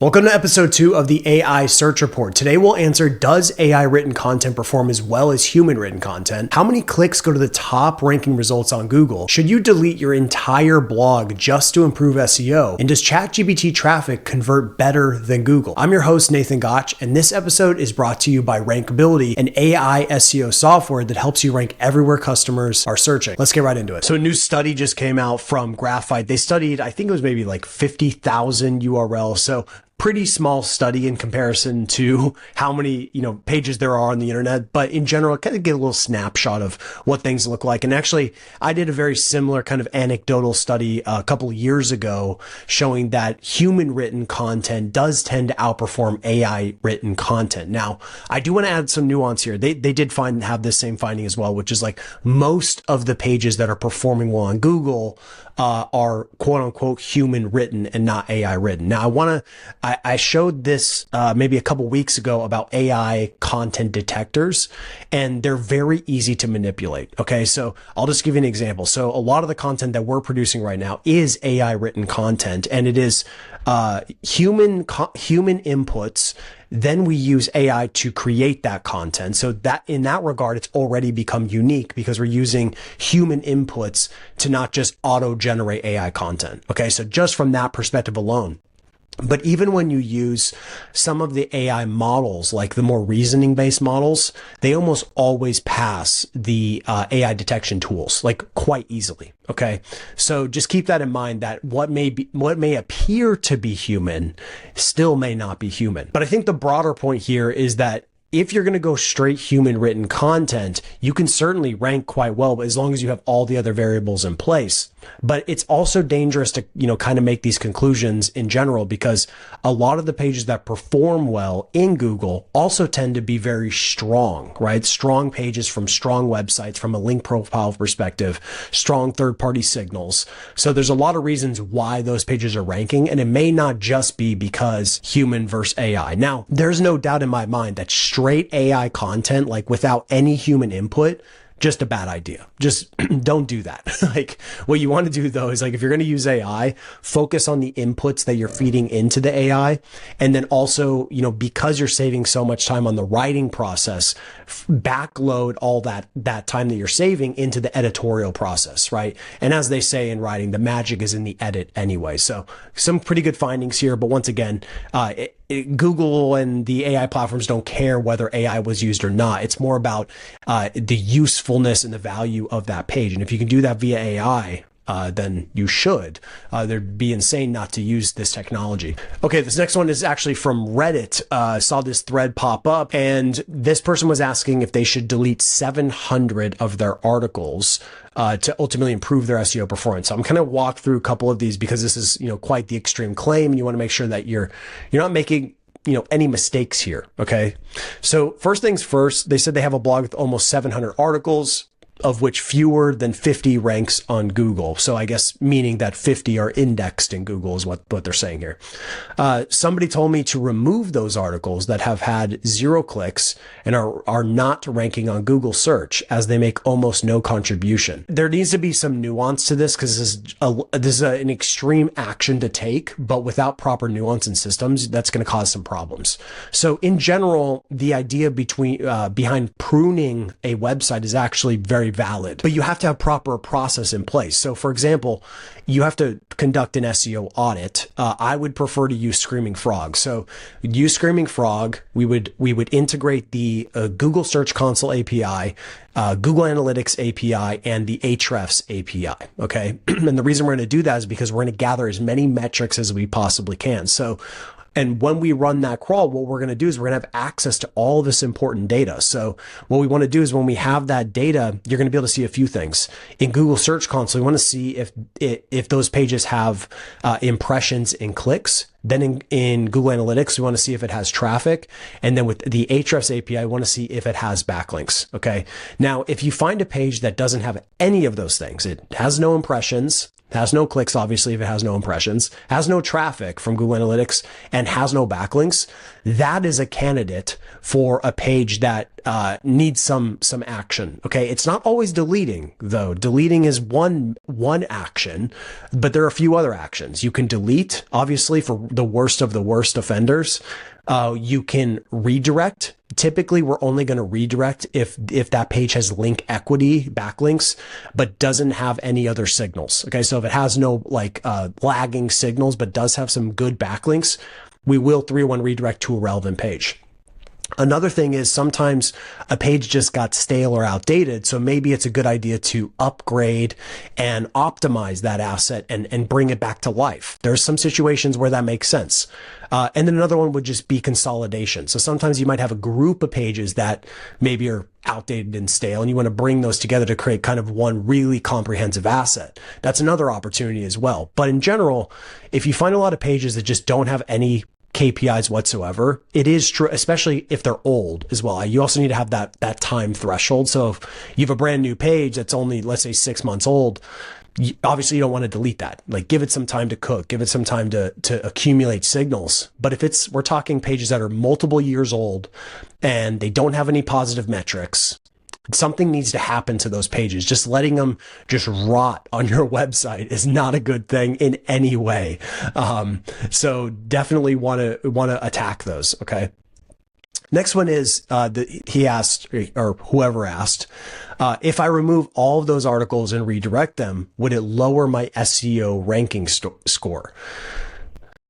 Welcome to episode 2 of the AI Search Report. Today we'll answer, does AI written content perform as well as human written content? How many clicks go to the top ranking results on Google? Should you delete your entire blog just to improve SEO? And does ChatGPT traffic convert better than Google? I'm your host, Nathan Gotch, and this episode is brought to you by Rankability, an AI SEO software that helps you rank everywhere customers are searching. Let's get right into it. So a new study just came out from Graphite. They studied, I think it was maybe like 50,000 URLs. So pretty small study in comparison to how many, pages there are on the internet. But in general, kind of get a little snapshot of what things look like. And actually, I did a very similar kind of anecdotal study a couple of years ago showing that human written content does tend to outperform AI written content. Now, I do want to add some nuance here. They did have this same finding as well, which is like most of the pages that are performing well on Google are quote unquote human written and not AI written. Now I showed this maybe a couple weeks ago about AI content detectors, and they're very easy to manipulate. Okay. So I'll just give you an example. So a lot of the content that we're producing right now is AI written content, and it is human inputs. Then we use AI to create that content. So that in that regard, it's already become unique because we're using human inputs to not just auto generate AI content. Okay. So just from that perspective alone. But even when you use some of the AI models, like the more reasoning based models, they almost always pass the AI detection tools like quite easily. Okay. So just keep that in mind, that what may appear to be human still may not be human. But I think the broader point here is that if you're going to go straight human written content, you can certainly rank quite well, as long as you have all the other variables in place. But it's also dangerous to, kind of make these conclusions in general, because a lot of the pages that perform well in Google also tend to be very strong, right? Strong pages from strong websites from a link profile perspective, strong third-party signals. So there's a lot of reasons why those pages are ranking, and it may not just be because human versus AI. Now, there's no doubt in my mind that straight AI content, like without any human input, just a bad idea. Just don't do that. Like, what you want to do though is, like, if you're going to use AI, focus on the inputs that you're feeding into the AI. And then also, because you're saving so much time on the writing process, backload all that time that you're saving into the editorial process, right? And as they say in writing, the magic is in the edit anyway. So some pretty good findings here. But once again, Google and the AI platforms don't care whether AI was used or not. It's more about the usefulness and the value of that page. And if you can do that via AI, then you should. They'd be insane not to use this technology. Okay, this next one is actually from Reddit. Saw this thread pop up, and this person was asking if they should delete 700 of their articles to ultimately improve their SEO performance. So I'm kind of walk through a couple of these because this is, quite the extreme claim, and you want to make sure that you're not making any mistakes here. Okay. So first things first, they said they have a blog with almost 700 articles, of which fewer than 50 ranks on Google. So I guess meaning that 50 are indexed in Google is what they're saying here. Somebody told me to remove those articles that have had 0 clicks and are not ranking on Google search, as they make almost no contribution. There needs to be some nuance to this, because this is an extreme action to take, but without proper nuance and systems, that's going to cause some problems. So in general, the idea behind pruning a website is actually very valid, but you have to have proper process in place. So for example, you have to conduct an SEO audit. I would prefer to use Screaming Frog. So use Screaming Frog. We would integrate the Google Search Console API, Google Analytics API, and the Ahrefs API. Okay. And the reason we're going to do that is because we're going to gather as many metrics as we possibly can. And when we run that crawl, what we're going to do is we're going to have access to all this important data. So what we want to do is, when we have that data, you're going to be able to see a few things. In Google Search Console, we want to see if those pages have impressions and clicks. Then in Google Analytics, we want to see if it has traffic. And then with the Ahrefs API, we want to see if it has backlinks. Okay. Now, if you find a page that doesn't have any of those things, it has no impressions, has no clicks, obviously, if it has no impressions, has no traffic from Google Analytics, and has no backlinks, that is a candidate for a page that needs some action. Okay, it's not always deleting, though. Deleting is one action, but there are a few other actions. You can delete, obviously, for the worst of the worst offenders. You can redirect. Typically, we're only going to redirect if that page has link equity, backlinks, but doesn't have any other signals. Okay, so if it has no lagging signals, but does have some good backlinks, we will 301 redirect to a relevant page. Another thing is sometimes a page just got stale or outdated. So maybe it's a good idea to upgrade and optimize that asset and bring it back to life. There's some situations where that makes sense. And then another one would just be consolidation. So sometimes you might have a group of pages that maybe are outdated and stale, and you want to bring those together to create kind of one really comprehensive asset. That's another opportunity as well. But in general, if you find a lot of pages that just don't have any KPIs whatsoever, it is true, especially if they're old as well. You also need to have that time threshold. So if you have a brand new page that's only, let's say, 6 months old, obviously you don't want to delete that. Like, give it some time to cook, give it some time to accumulate signals. But if we're talking pages that are multiple years old and they don't have any positive metrics, something needs to happen to those pages. Just letting them just rot on your website is not a good thing in any way. So definitely want to attack those. Okay. Next one is, he asked, or whoever asked, if I remove all of those articles and redirect them, would it lower my SEO ranking score?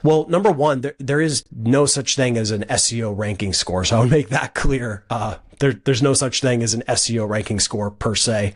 Well, number one, there is no such thing as an SEO ranking score. So I'll make that clear. There's no such thing as an SEO ranking score per se.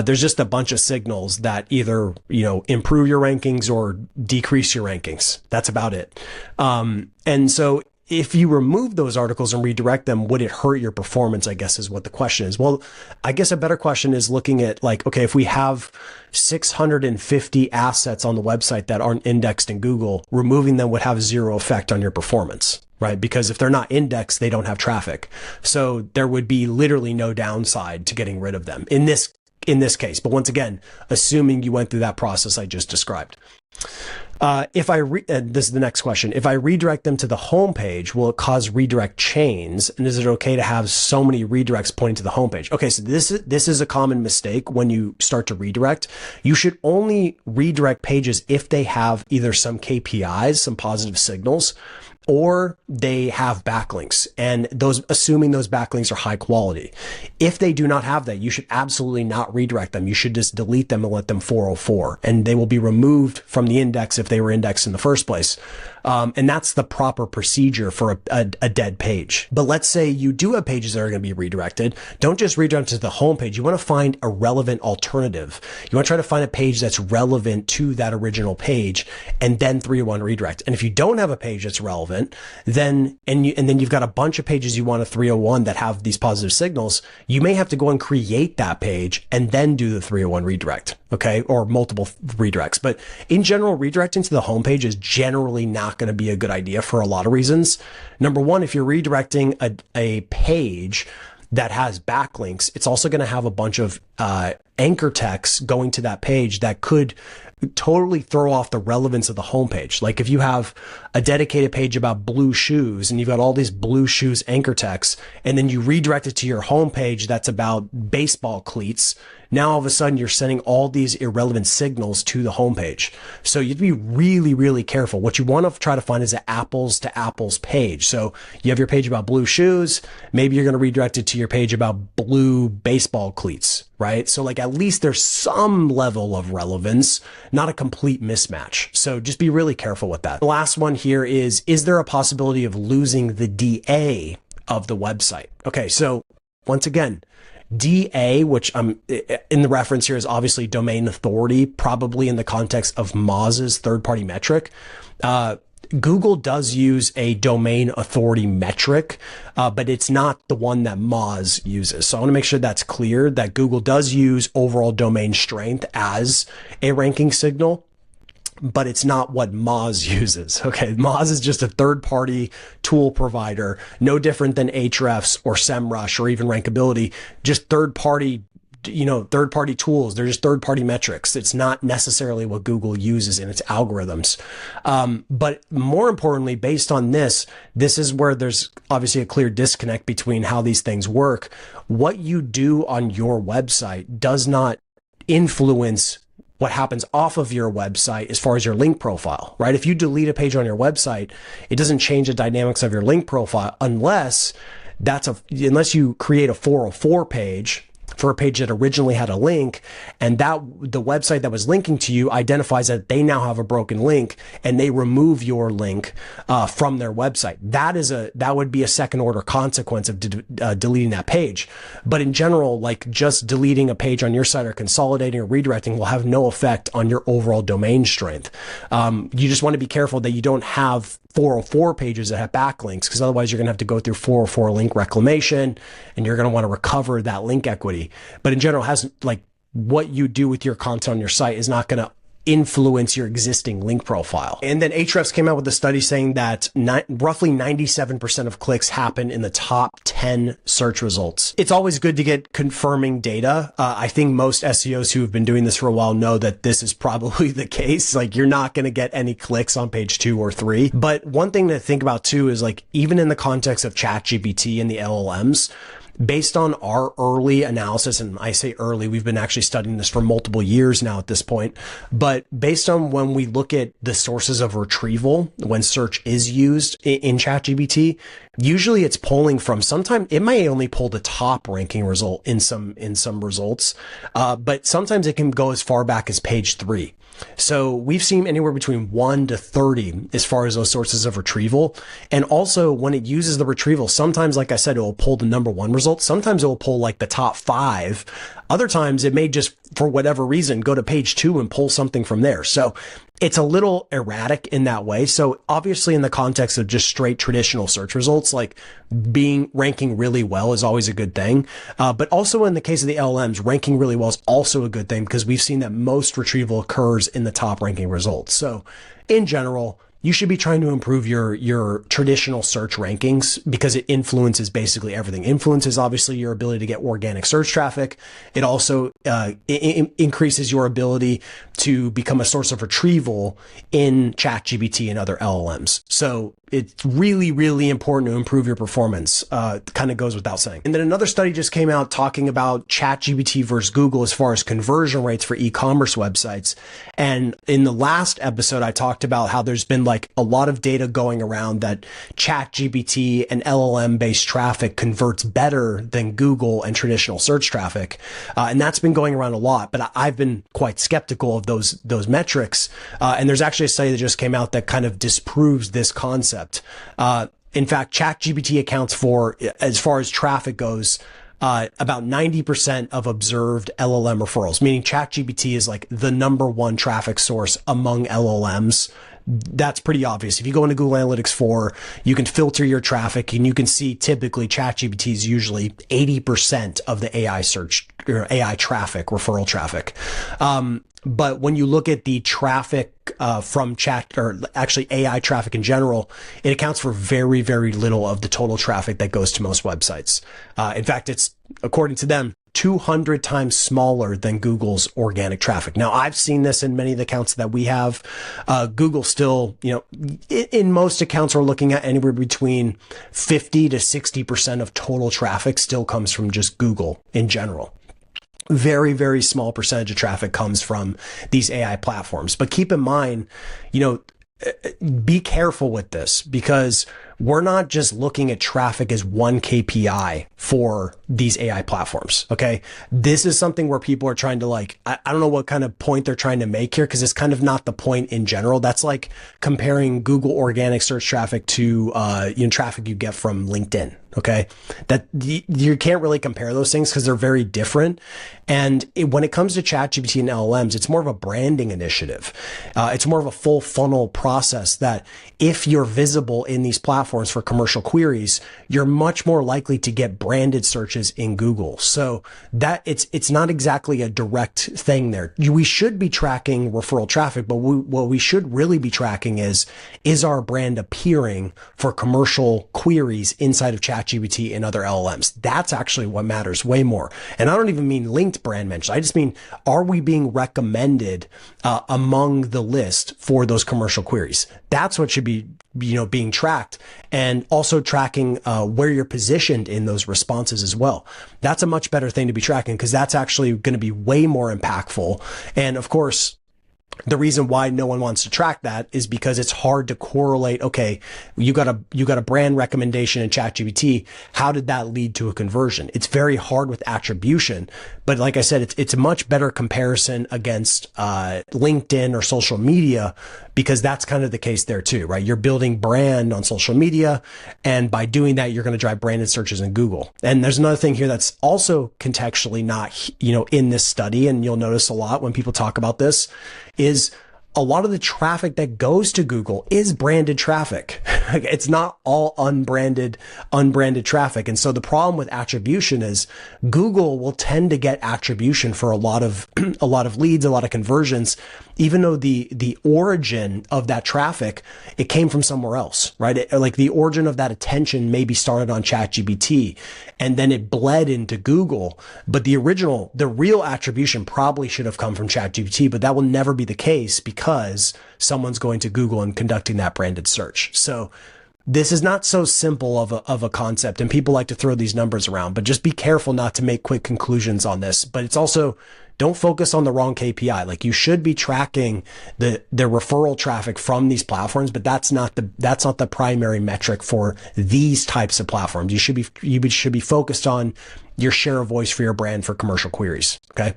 There's just a bunch of signals that either, improve your rankings or decrease your rankings. That's about it. And so if you remove those articles and redirect them, would it hurt your performance, I guess is what the question is. Well, I guess a better question is looking at okay, if we have 650 assets on the website that aren't indexed in Google, removing them would have zero effect on your performance, right? Because if they're not indexed, they don't have traffic. So there would be literally no downside to getting rid of them in this case. But once again, assuming you went through that process I just described. This is the next question. If I redirect them to the homepage, will it cause redirect chains? And is it okay to have so many redirects pointing to the homepage? Okay, so this is a common mistake when you start to redirect. You should only redirect pages if they have either some KPIs, some positive signals, or they have backlinks, and assuming those backlinks are high quality. If they do not have that, you should absolutely not redirect them. You should just delete them and let them 404, and they will be removed from the index if they were indexed in the first place. And that's the proper procedure for a dead page. But let's say you do have pages that are going to be redirected. Don't just redirect to the homepage. You want to find a relevant alternative. You want to try to find a page that's relevant to that original page, and then 301 redirect. And if you don't have a page that's relevant, then you've got a bunch of pages you want a 301 that have these positive signals, you may have to go and create that page and then do the 301 redirect. Okay. Or multiple redirects. But in general, redirecting to the homepage is generally not going to be a good idea for a lot of reasons. Number one, if you're redirecting a page that has backlinks, it's also going to have a bunch of anchor text going to that page that could totally throw off the relevance of the homepage. Like if you have a dedicated page about blue shoes and you've got all these blue shoes anchor text, and then you redirect it to your homepage that's about baseball cleats, now all of a sudden you're sending all these irrelevant signals to the homepage. So you have to be really, really careful. What you want to try to find is an apples to apples page. So you have your page about blue shoes. Maybe you're going to redirect it to your page about blue baseball cleats, right? So like at least there's some level of relevance, not a complete mismatch. So just be really careful with that. The last one here is there a possibility of losing the DA of the website? Okay, so once again, DA, which I'm in the reference here, is obviously domain authority, probably in the context of Moz's third-party metric. Google does use a domain authority metric, but it's not the one that Moz uses. So I want to make sure that's clear that Google does use overall domain strength as a ranking signal, but it's not what Moz uses. Okay. Moz is just a third-party tool provider, no different than Ahrefs or SEMrush or even Rankability, just third-party third-party tools. They're just third-party metrics. It's not necessarily what Google uses in its algorithms. But more importantly, based on this is where there's obviously a clear disconnect between how these things work. What you do on your website does not influence what happens off of your website as far as your link profile, right? If you delete a page on your website, it doesn't change the dynamics of your link profile unless you create a 404 page for a page that originally had a link, and that the website that was linking to you identifies that they now have a broken link, and they remove your link from their website. That would be a second order consequence of deleting that page. But in general, like just deleting a page on your site or consolidating or redirecting will have no effect on your overall domain strength. You just want to be careful that you don't have 404 pages that have backlinks, because otherwise you're going to have to go through 404 link reclamation, and you're going to want to recover that link equity. But in general, what you do with your content on your site is not going to influence your existing link profile. And then Ahrefs came out with a study saying that roughly 97% of clicks happen in the top 10 search results. It's always good to get confirming data. I think most SEOs who have been doing this for a while know that this is probably the case. Like, you're not going to get any clicks on page 2 or 3. But one thing to think about too is, like, even in the context of ChatGPT and the LLMs, based on our early analysis, and I say early, we've been actually studying this for multiple years now at this point, but based on when we look at the sources of retrieval, when search is used in ChatGPT, usually it's pulling from, sometimes it may only pull the top ranking result in some results, but sometimes it can go as far back as page 3. So we've seen anywhere between 1 to 30 as far as those sources of retrieval. And also when it uses the retrieval, sometimes, like I said, it will pull the number 1 result. Sometimes it will pull like the top 5. Other times it may just, for whatever reason, go to page 2 and pull something from there. So it's a little erratic in that way. So obviously in the context of just straight traditional search results, like ranking really well is always a good thing. But also in the case of the LLMs, ranking really well is also a good thing, because we've seen that most retrieval occurs in the top ranking results. So in general, you should be trying to improve your traditional search rankings, because it influences basically everything. Influences obviously your ability to get organic search traffic. It also increases your ability to become a source of retrieval in ChatGPT and other LLMs. So it's really, really important to improve your performance. Kind of goes without saying. And then another study just came out talking about ChatGPT versus Google as far as conversion rates for e-commerce websites. And in the last episode, I talked about how there's been like a lot of data going around that ChatGPT and LLM based traffic converts better than Google and traditional search traffic. And that's been going around a lot, but I've been quite skeptical of those metrics. And there's actually a study that just came out that kind of disproves this concept. In fact, ChatGPT accounts for, as far as traffic goes, about 90% of observed LLM referrals, meaning ChatGPT is like the number 1 traffic source among LLMs. That's pretty obvious. If you go into Google Analytics 4, you can filter your traffic, and you can see typically ChatGPT is usually 80% of the AI search or AI traffic, referral traffic. But when you look at the traffic from chat, or actually AI traffic in general, it accounts for very, very little of the total traffic that goes to most websites. In fact, it's, according to them, 200 times smaller than Google's organic traffic. Now, I've seen this in many of the accounts that we have. Google still, in most accounts, we're looking at anywhere between 50 to 60% of total traffic still comes from just Google in general. Very, very small percentage of traffic comes from these AI platforms. But keep in mind, be careful with this, because we're not just looking at traffic as one KPI for these AI platforms. Okay. This is something where people are trying to I don't know what kind of point they're trying to make here, because it's kind of not the point in general. That's like comparing Google organic search traffic to, traffic you get from LinkedIn. Okay. That you can't really compare those things because they're very different. And when it comes to ChatGPT and LLMs, it's more of a branding initiative. It's more of a full funnel process that if you're visible in these platforms, platforms for commercial queries, you're much more likely to get branded searches in Google. So that it's not exactly a direct thing there. We should be tracking referral traffic, but what we should really be tracking is our brand appearing for commercial queries inside of ChatGPT and other LLMs? That's actually what matters way more. And I don't even mean linked brand mentions. I just mean, are we being recommended among the list for those commercial queries? That's what should be, being tracked, and also tracking where you're positioned in those responses as well. That's a much better thing to be tracking, because that's actually going to be way more impactful. And of course, the reason why no one wants to track that is because it's hard to correlate. Okay, you got a brand recommendation in ChatGPT. How did that lead to a conversion? It's very hard with attribution, but like I said, it's a much better comparison against LinkedIn or social media, because that's kind of the case there too, right? You're building brand on social media, and by doing that, you're going to drive branded searches in Google. And there's another thing here that's also contextually not, in this study, and you'll notice a lot when people talk about this, is a lot of the traffic that goes to Google is branded traffic. It's not all unbranded traffic. And so the problem with attribution is Google will tend to get attribution for a lot of leads, a lot of conversions, even though the origin of that traffic, it came from somewhere else, right? Like the origin of that attention maybe started on ChatGPT and then it bled into Google. But the real attribution probably should have come from ChatGPT, but that will never be the case because someone's going to Google and conducting that branded search. So this is not so simple of a concept, and people like to throw these numbers around, but just be careful not to make quick conclusions on this. But it's also, don't focus on the wrong KPI. Like, you should be tracking the referral traffic from these platforms, but that's not the primary metric for these types of platforms. You should be focused on your share of voice for your brand for commercial queries. Okay.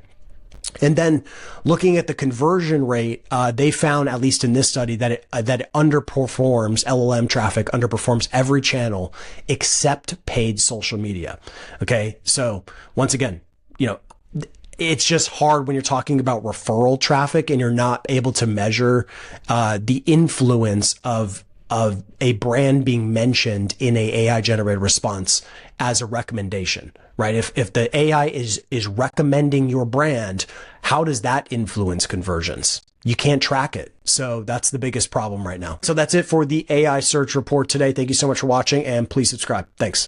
And then looking at the conversion rate, they found, at least in this study, that it underperforms, LLM traffic underperforms every channel except paid social media. Okay. So once again, it's just hard when you're talking about referral traffic and you're not able to measure the influence of a brand being mentioned in a AI generated response as a recommendation, right? If the AI is recommending your brand, how does that influence conversions? You can't track it. So that's the biggest problem right now. So that's it for the AI search report today. Thank you so much for watching, and please subscribe. Thanks.